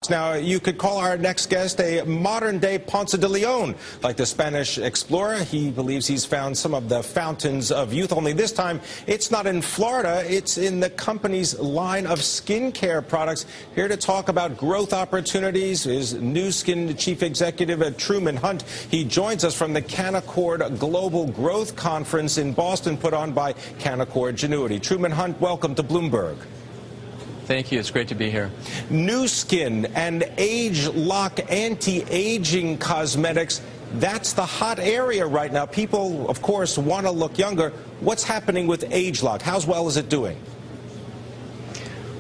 Now, you could call our next guest a modern-day Ponce de Leon. Like the Spanish explorer, he believes he's found some of the fountains of youth, only this time it's not in Florida, it's in the company's line of skincare products. Here to talk about growth opportunities is nuskin Chief Executive Truman Hunt. He joins us from the Canaccord Global Growth Conference in Boston, put on by Canaccord Genuity. Truman Hunt, welcome to Bloomberg. Thank you. It's great to be here. Nuskin and ageLOC anti-aging cosmetics, that's the hot area right now. People, of course, want to look younger. What's happening with ageLOC? How well is it doing?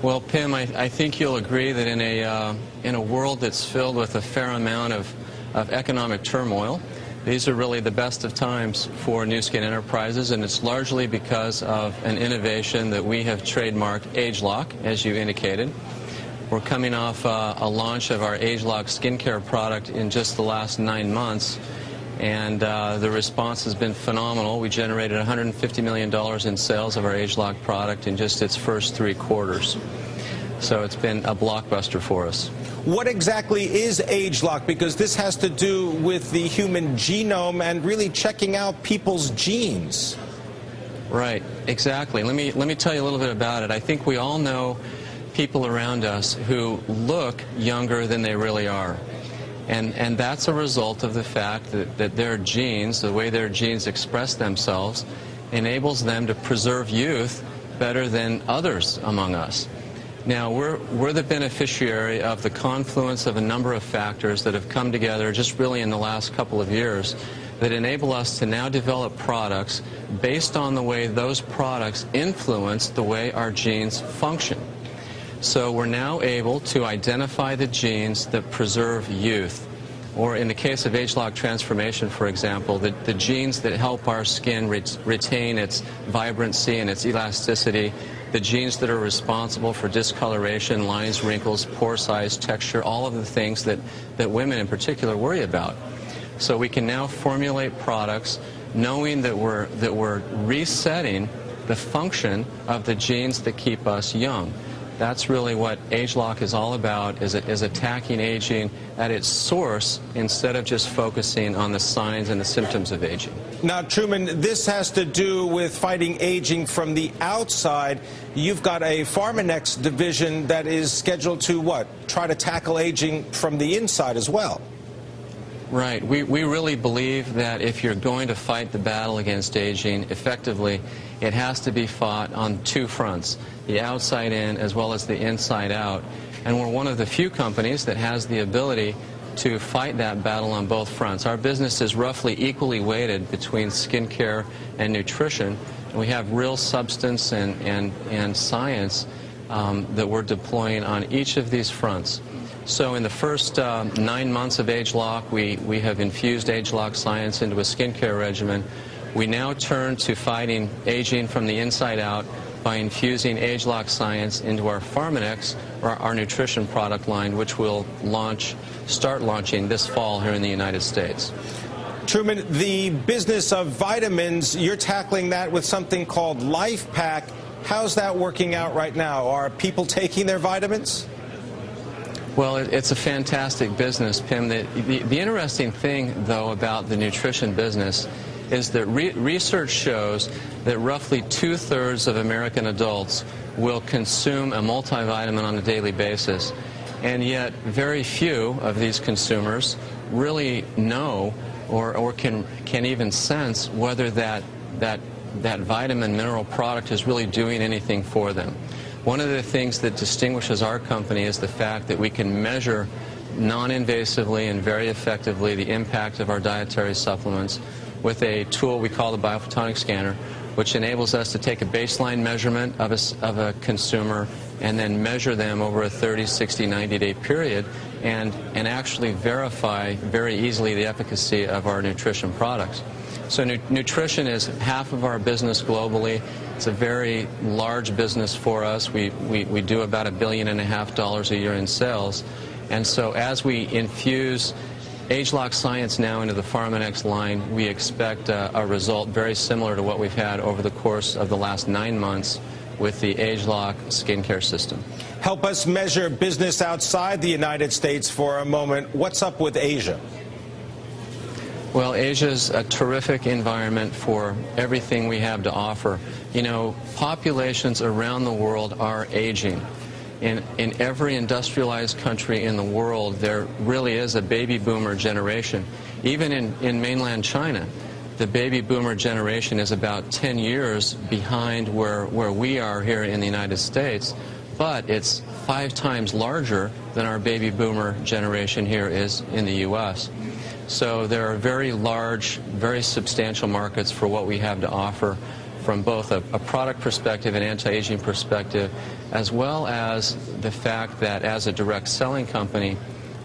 Well, Pim, I think you'll agree that in a world that's filled with a fair amount of economic turmoil, these are really the best of times for Nu Skin Enterprises, and it's largely because of an innovation that we have trademarked, ageLOC, as you indicated. We're coming off a launch of our ageLOC skincare product in just the last 9 months, and the response has been phenomenal. We generated $150 million in sales of our ageLOC product in just its first 3 quarters. So it's been a blockbuster for us. What exactly is ageLOC? Because this has to do with the human genome and really checking out people's genes. Right, exactly. Let me tell you a little bit about it. I think we all know people around us who look younger than they really are. And that's a result of the fact that their genes, the way their genes express themselves, enables them to preserve youth better than others among us. Now, we're the beneficiary of the confluence of a number of factors that have come together just really in the last couple of years that enable us to now develop products based on the way those products influence the way our genes function. So we're now able to identify the genes that preserve youth. Or in the case of ageLOC transformation, for example, the genes that help our skin retain its vibrancy and its elasticity, the genes that are responsible for discoloration, lines, wrinkles, pore size, texture, all of the things that women in particular worry about. So we can now formulate products knowing that we're resetting the function of the genes that keep us young. That's really what ageLOC is all about, is attacking aging at its source instead of just focusing on the signs and the symptoms of aging. Now, Truman, this has to do with fighting aging from the outside. You've got a Pharmanex division that is scheduled to, what, try to tackle aging from the inside as well. Right. We really believe that if you're going to fight the battle against aging effectively, it has to be fought on 2 fronts, the outside in as well as the inside out. And we're one of the few companies that has the ability to fight that battle on both fronts. Our business is roughly equally weighted between skincare and nutrition. And we have real substance and science that we're deploying on each of these fronts. So in the first 9 months of ageLOC, we have infused ageLOC science into a skincare regimen. We now turn to fighting aging from the inside out by infusing ageLOC science into our Pharmanex, or our nutrition product line, which will start launching this fall here in the United States. Truman, the business of vitamins, you're tackling that with something called Life Pack. How's that working out right now? Are people taking their vitamins? Well, it's a fantastic business, Pim. The interesting thing, though, about the nutrition business is that research shows that roughly 2/3 of American adults will consume a multivitamin on a daily basis, and yet very few of these consumers really know or can even sense whether that vitamin mineral product is really doing anything for them. One of the things that distinguishes our company is the fact that we can measure non-invasively and very effectively the impact of our dietary supplements with a tool we call the biophotonic scanner, which enables us to take a baseline measurement of a consumer and then measure them over a 30, 60, 90-day period and actually verify very easily the efficacy of our nutrition products. So nutrition is half of our business globally. It's a very large business for us. We do about $1.5 billion a year in sales. And so as we infuse ageLOC science now into the Pharmanex line, we expect a result very similar to what we've had over the course of the last 9 months with the ageLOC skincare system. help us measure business outside the United States for a moment. What's up with Asia? Well, Asia's a terrific environment for everything we have to offer. You know, populations around the world are aging. In every industrialized country in the world, there really is a baby boomer generation. Even in mainland China, the baby boomer generation is about 10 years behind where we are here in the United States, but it's 5 times larger than our baby boomer generation here is in the U.S. So there are very large, very substantial markets for what we have to offer from both a product perspective and anti-aging perspective, as well as the fact that as a direct selling company,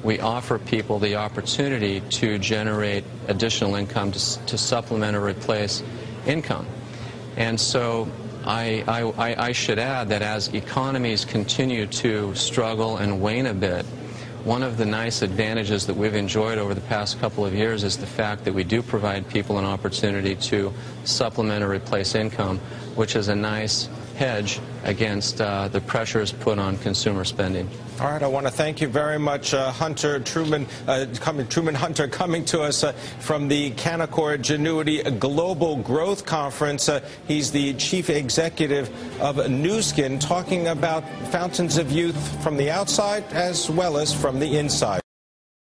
we offer people the opportunity to generate additional income to supplement or replace income. And so I should add that as economies continue to struggle and wane a bit, one of the nice advantages that we've enjoyed over the past couple of years is the fact that we do provide people an opportunity to supplement or replace income, which is a nice hedge against the pressures put on consumer spending. All right, I want to thank you very much, Truman Hunter, coming to us from the Canaccord Genuity Global Growth Conference. He's the chief executive of nuskin, talking about fountains of youth from the outside as well as from the inside.